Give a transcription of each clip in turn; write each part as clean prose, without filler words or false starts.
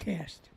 Test.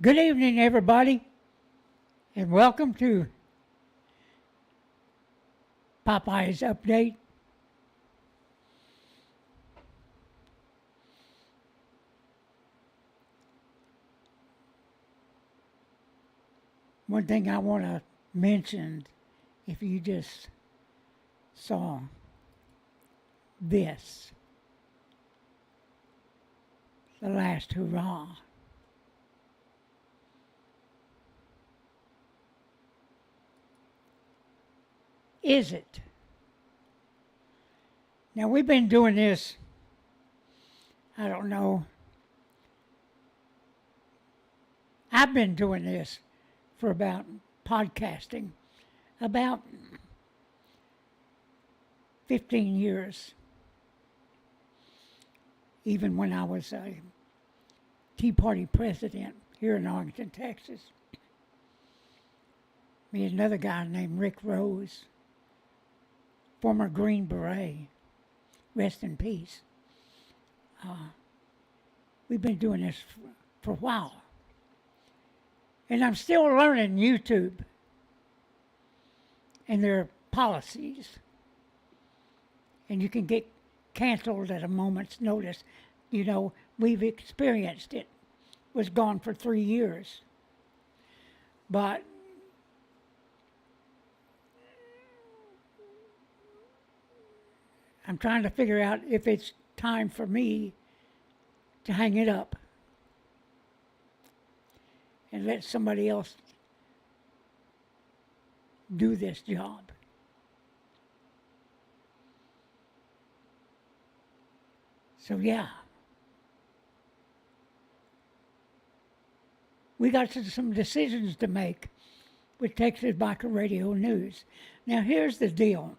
Good evening, everybody, and welcome to Popeye's Update. One thing I want to mention, if you just saw this, the last hurrah. Is it? Now we've been doing this, I don't know. I've been doing this for about podcasting about 15 years, even when I was a Tea Party president here in Arlington, Texas. Me and another guy named Rick Rose, former Green Beret, rest in peace. We've been doing this for a while. And I'm still learning YouTube and their policies. And you can get canceled at a moment's notice. You know, we've experienced it. Was gone for 3 years. But I'm trying to figure out if it's time for me to hang it up and let somebody else do this job. So yeah, we got some decisions to make with Texas Biker Radio News. Now here's the deal.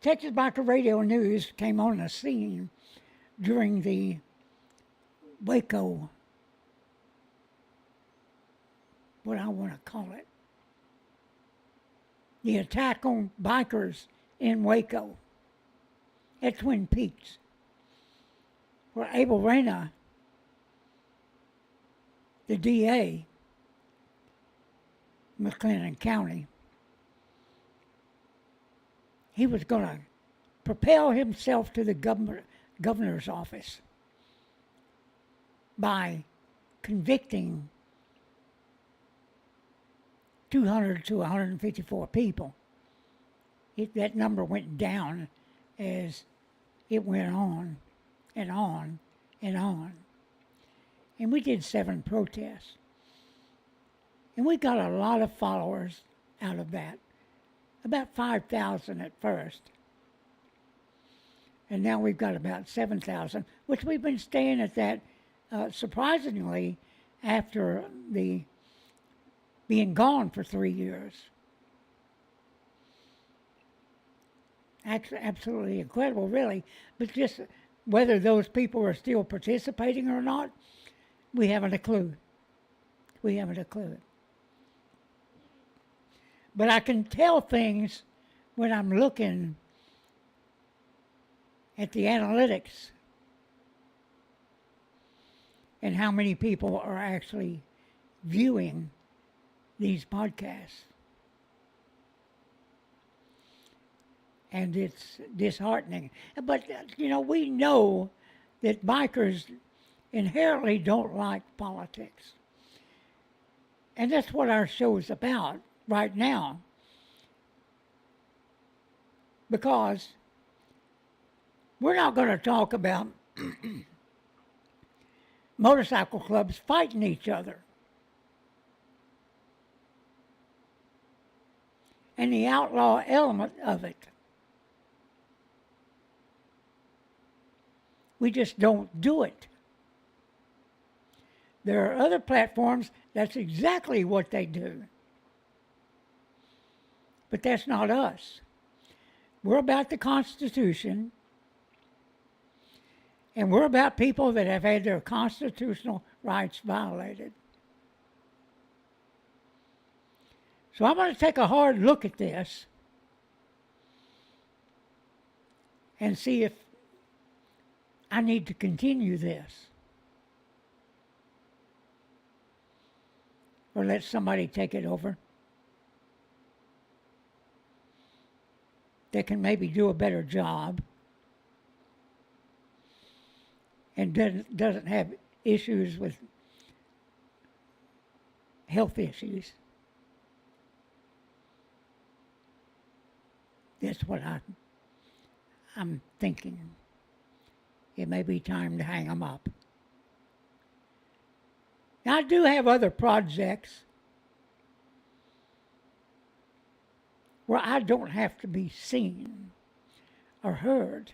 Texas Biker Radio News came on the scene during the Waco, what I want to call it, the attack on bikers in Waco at Twin Peaks, where Abel Reyna, the DA, McLennan County, he was going to propel himself to the governor's office by convicting 200 to 154 people. That number went down as it went on and on and on. And we did 7 protests. And we got a lot of followers out of that. About 5,000 at first. And now we've got about 7,000, which we've been staying at that surprisingly after the being gone for 3 years. Absolutely incredible, really. But just whether those people are still participating or not, we haven't a clue. We haven't a clue. But I can tell things when I'm looking at the analytics and how many people are actually viewing these podcasts. And it's disheartening. But, you know, we know that bikers inherently don't like politics. And that's what our show is about right now. Because we're not going to talk about motorcycle clubs fighting each other and the outlaw element of it. We just don't do it. There are other platforms, that's exactly what they do. But that's not us. We're about the Constitution, and we're about people that have had their constitutional rights violated. So I'm going to take a hard look at this and see if I need to continue this or let somebody take it over that can maybe do a better job and doesn't have issues with health issues. That's what I'm thinking. It may be time to hang them up. Now, I do have other projects where I don't have to be seen or heard.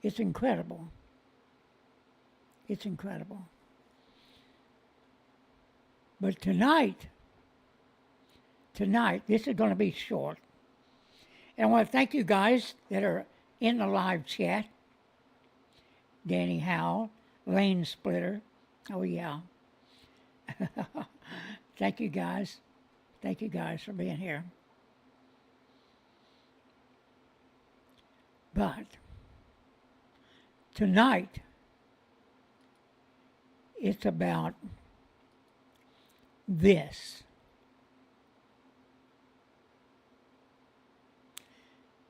It's incredible. It's incredible. But tonight, this is going to be short. And I want to thank you guys that are in the live chat. Danny Howell, Lane Splitter. Oh, yeah. Thank you guys. Thank you guys for being here. But tonight, it's about this.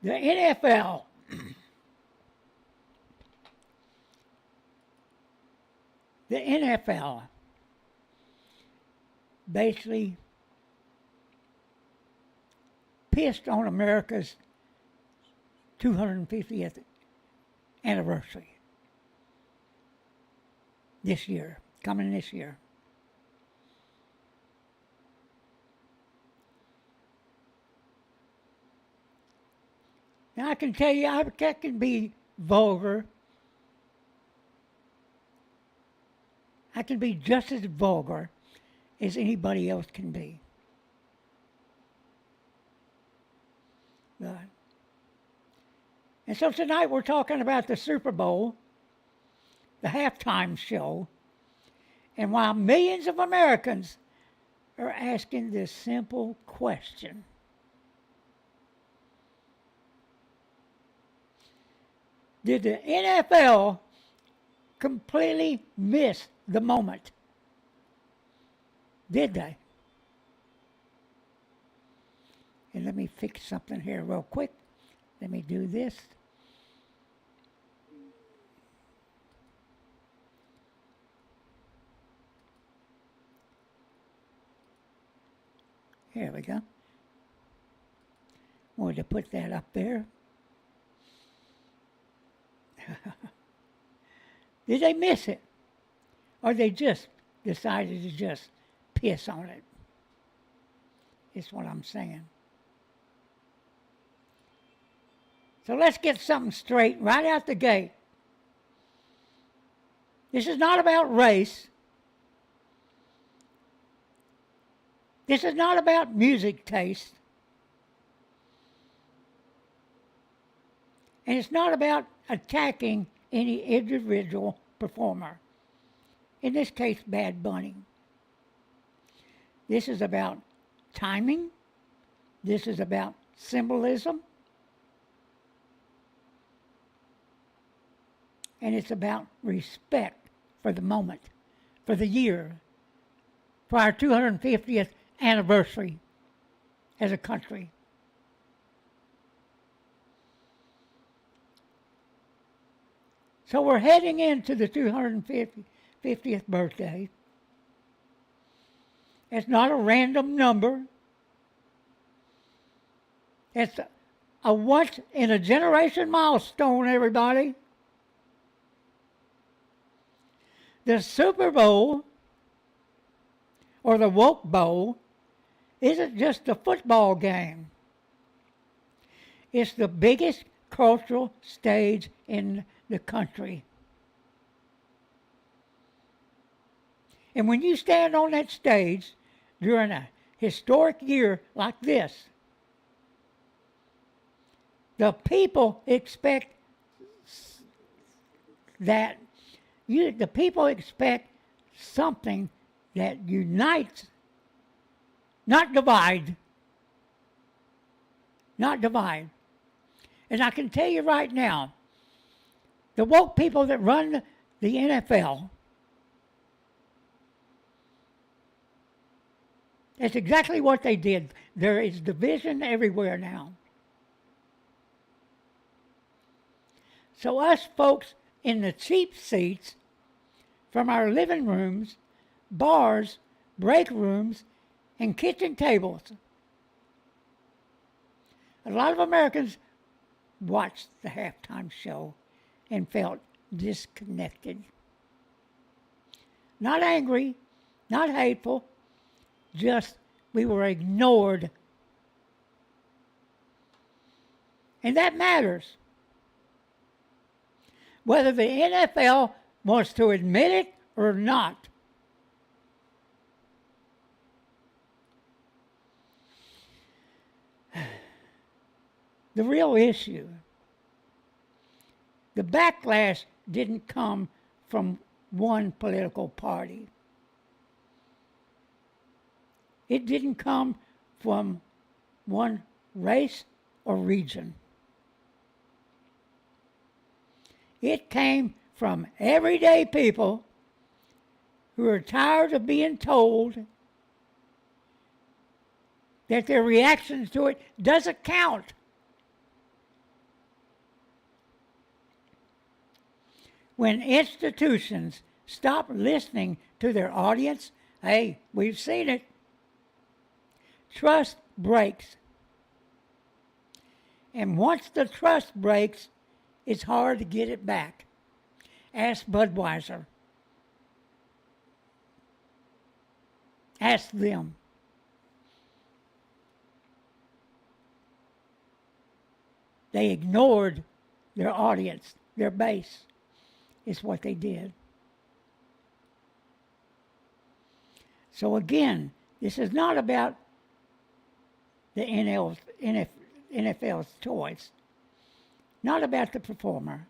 The NFL the NFL basically pissed on America's 250th anniversary this year, coming this year. Now I can tell you, I can be vulgar. I can be just as vulgar as anybody else can be. But, and so tonight we're talking about the Super Bowl, the halftime show, and while millions of Americans are asking this simple question. Did the NFL completely miss the moment? Did they? And let me fix something here real quick. Let me do this. Here we go. Wanted to put that up there. Did they miss it? Or they just decided to just piss on it? Is what I'm saying. So let's get something straight right out the gate. This is not about race. This is not about music taste. And it's not about attacking any individual performer. In this case, Bad Bunny. This is about timing. This is about symbolism. And it's about respect for the moment, for the year, for our 250th anniversary as a country. So we're heading into the 250th birthday. It's not a random number. It's a once-in-a-generation milestone, everybody. The Super Bowl, or the Woke Bowl, isn't just a football game. It's the biggest cultural stage in the country. And when you stand on that stage during a historic year like this, the people expect something that unites, not divide. Not divide. And I can tell you right now, the woke people that run the NFL, that's exactly what they did. There is division everywhere now. So us folks in the cheap seats from our living rooms, bars, break rooms, and kitchen tables, a lot of Americans watched the halftime show and felt disconnected. Not angry, not hateful, just we were ignored. And that matters. whether the NFL wants to admit it or not. The real issue, the backlash didn't come from one political party. It didn't come from one race or region. It came from everyday people who are tired of being told that their reactions to it doesn't count. When institutions stop listening to their audience, hey, we've seen it. Trust breaks. And once the trust breaks, it's hard to get it back. Ask Budweiser. Ask them. They ignored their audience, their base, is what they did. So again, this is not about the NFL's choice, not about the performer.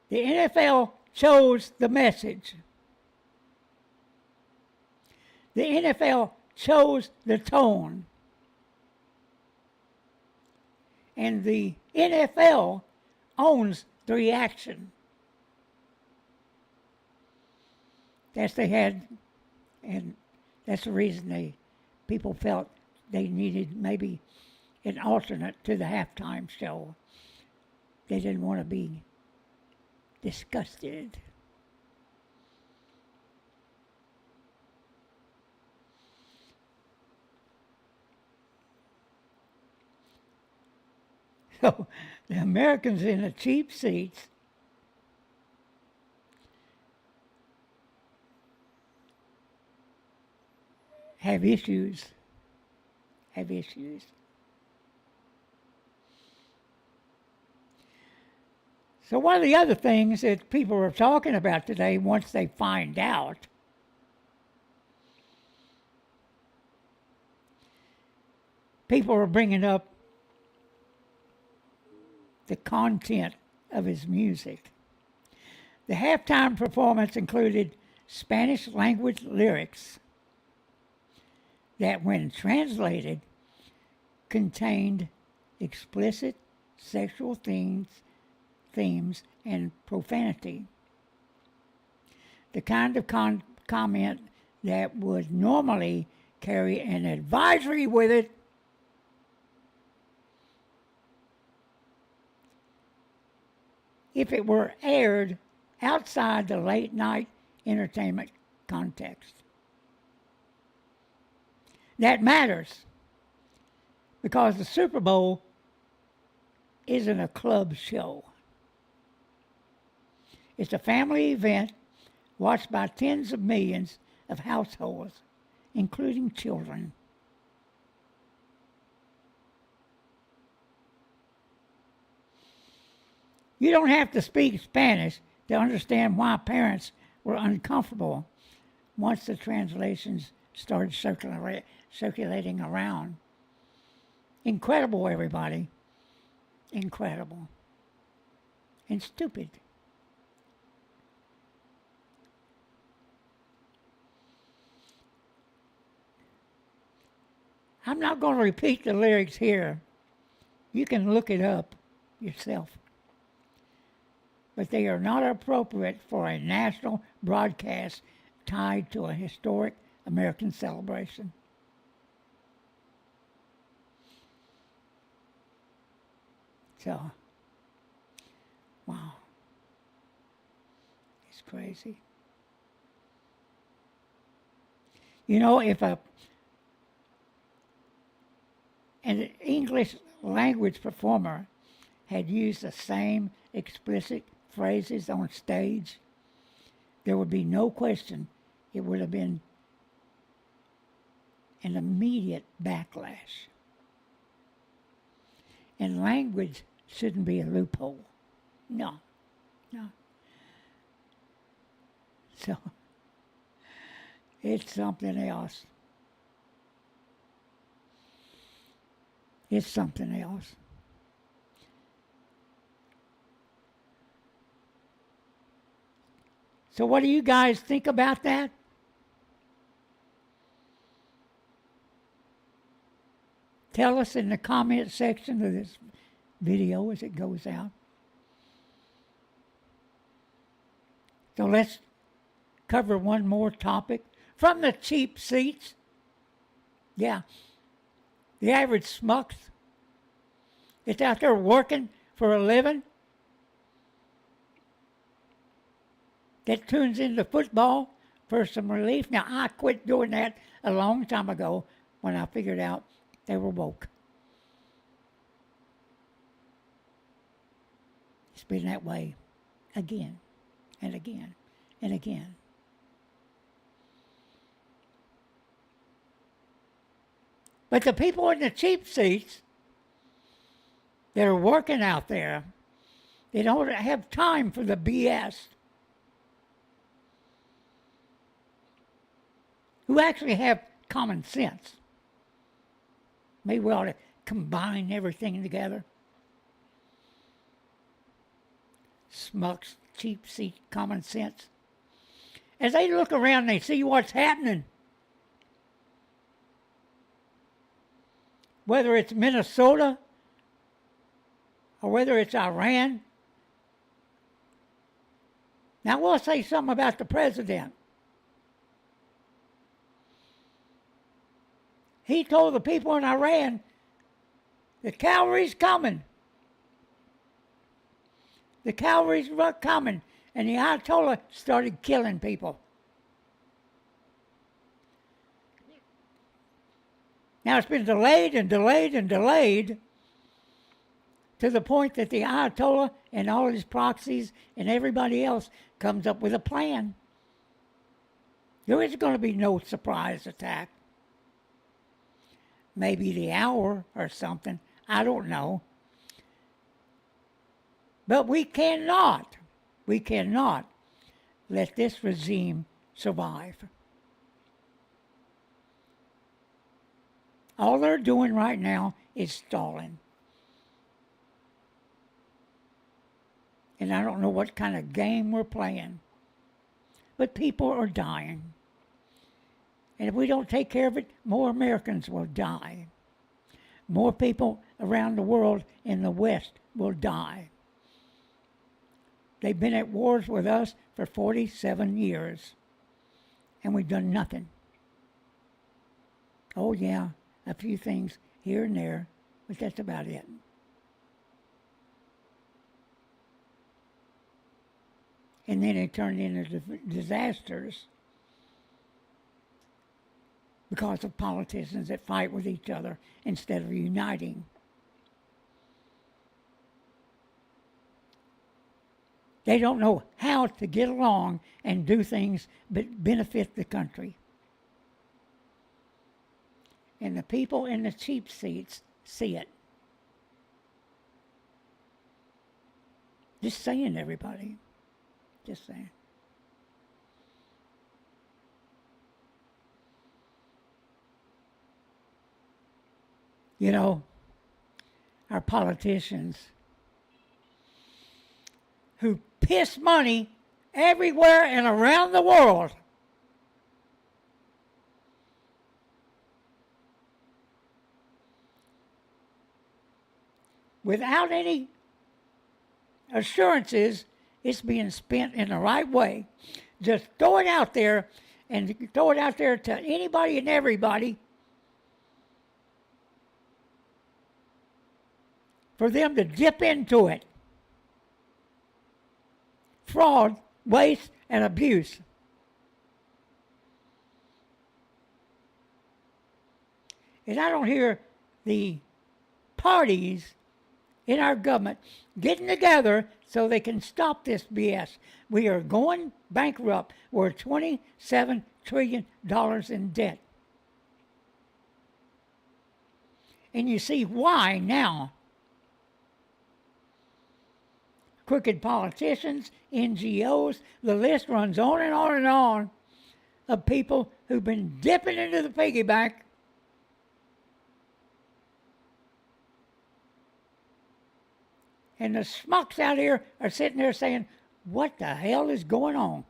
The NFL chose the message. The NFL chose the tone. And the NFL owns the reaction. That's they had, and that's the reason people felt they needed maybe an alternate to the halftime show. They didn't want to be disgusted. So the Americans in the cheap seats have issues. So one of the other things that people are talking about today, once they find out, people are bringing up the content of his music. The halftime performance included Spanish language lyrics that, when translated, contained explicit sexual themes and profanity. The kind of comment that would normally carry an advisory with it if it were aired outside the late night entertainment context. That matters because the Super Bowl isn't a club show. It's a family event watched by tens of millions of households, including children. You don't have to speak Spanish to understand why parents were uncomfortable once the translations started circulating around. Incredible, everybody. Incredible. And stupid. I'm not going to repeat the lyrics here. You can look it up yourself. But they are not appropriate for a national broadcast tied to a historic American celebration. So, wow. It's crazy. You know, if an English language performer had used the same explicit phrases on stage, there would be no question it would have been an immediate backlash. And language Shouldn't be a loophole. No, no. So it's something else. It's something else. So what do you guys think about that? Tell us in the comment section of this video as it goes out. So let's cover one more topic. From the cheap seats. Yeah. The average schmucks that's out there working for a living, that tunes into football for some relief. Now, I quit doing that a long time ago when I figured out they were woke. It's been that way again and again and again. But the people in the cheap seats that are working out there, they don't have time for the BS. Who actually have common sense. Maybe we ought to combine everything together. Smucks, cheap seat, common sense. As they look around, they see what's happening. Whether it's Minnesota or whether it's Iran. Now, we'll say something about the president. He told the people in Iran, the cavalry's coming. The cavalry's coming. And the Ayatollah started killing people. Now it's been delayed and delayed and delayed to the point that the Ayatollah and all his proxies and everybody else comes up with a plan. There is going to be no surprise attack. Maybe the hour or something. I don't know. But we cannot let this regime survive. All they're doing right now is stalling. And I don't know what kind of game we're playing. But people are dying. And if we don't take care of it, more Americans will die. More people around the world in the West will die. They've been at wars with us for 47 years. And we've done nothing. Oh, yeah, a few things here and there, but that's about it. And then it turned into disasters because of politicians that fight with each other instead of uniting. They don't know how to get along and do things that benefit the country. And the people in the cheap seats see it. Just saying, everybody. Just saying. You know, our politicians who piss money everywhere and around the world without any assurances it's being spent in the right way. Just throw it out there and throw it out there to anybody and everybody for them to dip into it. Fraud, waste, and abuse. And I don't hear the parties in our government getting together so they can stop this BS. We are going bankrupt. We're $27 trillion in debt. And you see why now. crooked politicians, NGOs. The list runs on and on and on of people who've been dipping into the piggy bank and the schmucks out here are sitting there saying, what the hell is going on?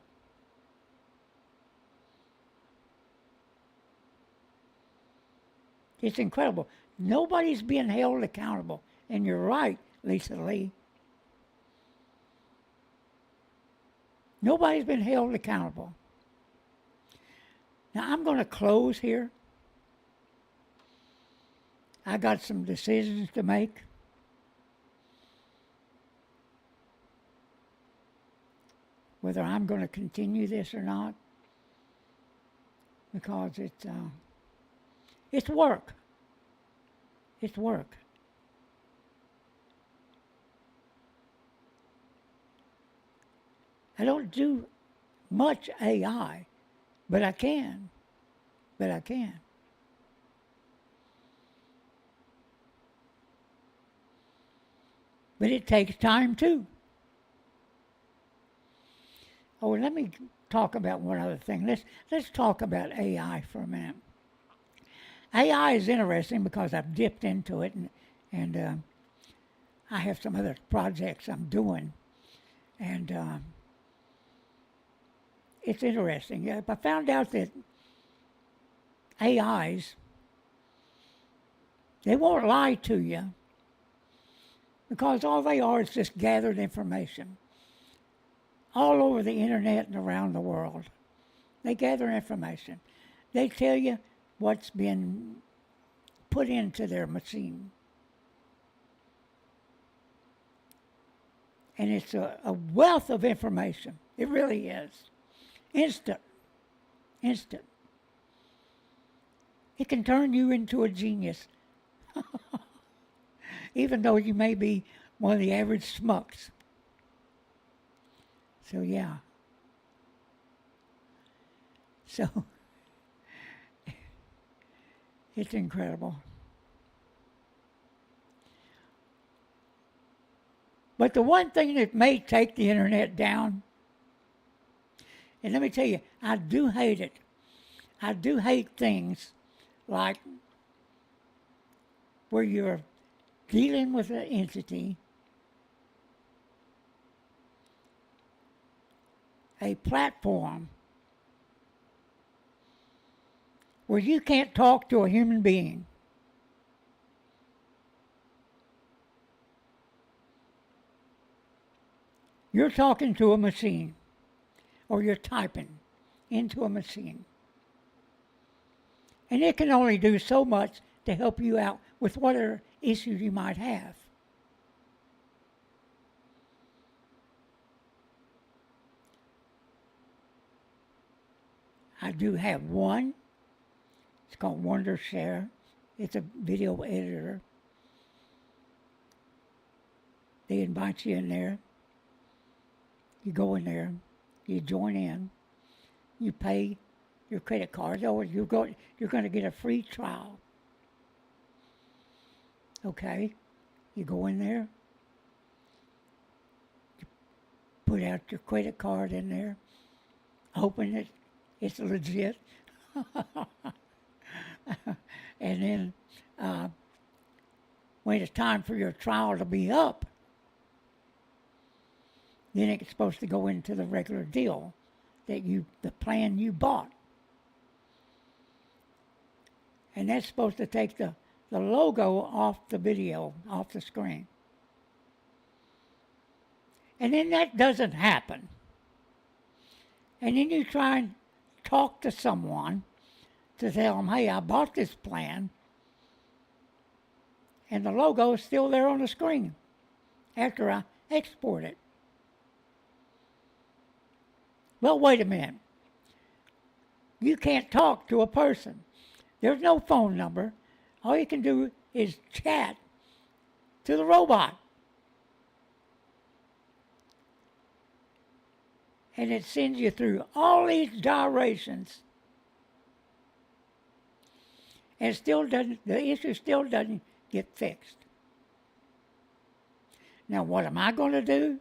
It's incredible. Nobody's being held accountable. And you're right, Lisa Lee. Nobody's been held accountable. Now, I'm going to close here. I got some decisions to make. Whether I'm going to continue this or not. Because it's work. It's work. I don't do much AI, but I can. But I can. But it takes time too. Oh, let me talk about one other thing. Let's talk about AI for a minute. AI is interesting because I've dipped into it, and I have some other projects I'm doing, and it's interesting. I found out that AIs, they won't lie to you because all they are is just gathered information all over the internet and around the world. They gather information. They tell you what's been put into their machine. And it's a wealth of information. It really is. Instant. It can turn you into a genius. Even though you may be one of the average schmucks. So, yeah. So, it's incredible. But the one thing that may take the internet down, and let me tell you, I do hate it. I do hate things like where you're dealing with an entity, a platform where you can't talk to a human being. You're talking to a machine, or you're typing into a machine. And it can only do so much to help you out with whatever issues you might have. I do have one. It's called Wondershare. It's a video editor. They invite you in there. You go in there. You join in. You pay your credit card. Or you're going to get a free trial. Okay? You go in there. You put out your credit card in there. Open it. It's legit. And then when it's time for your trial to be up, then it's supposed to go into the regular deal the plan you bought. And that's supposed to take the logo off the video, off the screen. And then that doesn't happen. And then you try and talk to someone to tell them, hey, I bought this plan, and the logo is still there on the screen after I export it. Well, wait a minute. You can't talk to a person. There's no phone number. All you can do is chat to the robot. And it sends you through all these gyrations. And the issue still doesn't get fixed. Now, what am I going to do?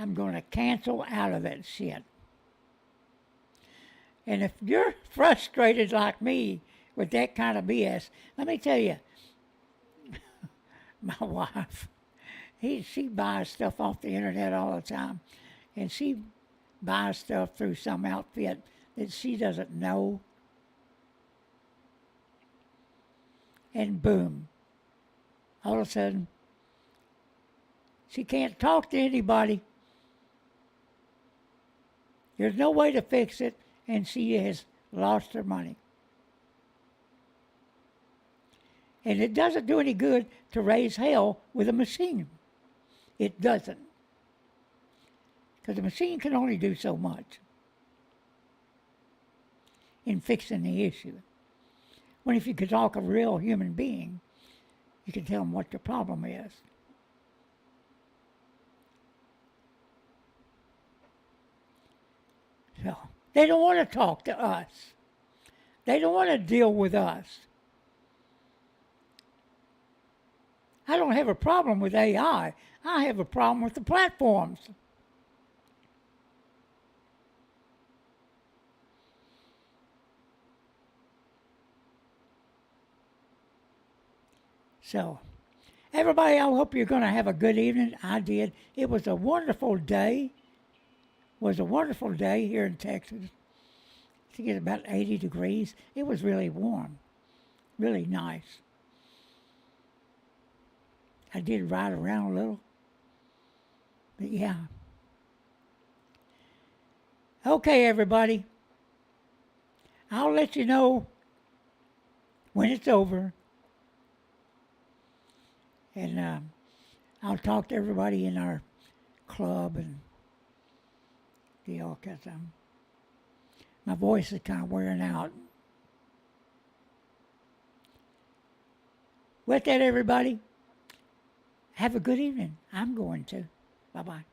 I'm going to cancel out of that shit. And if you're frustrated like me with that kind of BS, let me tell you, my wife, she buys stuff off the internet all the time, and she buys stuff through some outfit that she doesn't know, and boom, all of a sudden, she can't talk to anybody. There's no way to fix it, and she has lost her money. And it doesn't do any good to raise hell with a machine. It doesn't. Because the machine can only do so much in fixing the issue. When if you could talk a real human being, you can tell them what the problem is. So, they don't want to talk to us. They don't want to deal with us. I don't have a problem with AI. I have a problem with the platforms. So, everybody, I hope you're going to have a good evening. I did. It was a wonderful day. Was a wonderful day here in Texas. To get about 80 degrees. It was really warm. Really nice. I did ride around a little. But yeah. Okay, everybody. I'll let you know when it's over. And I'll talk to everybody in our club and deal, because my voice is kind of wearing out. With that, everybody, have a good evening. I'm going to. Bye-bye.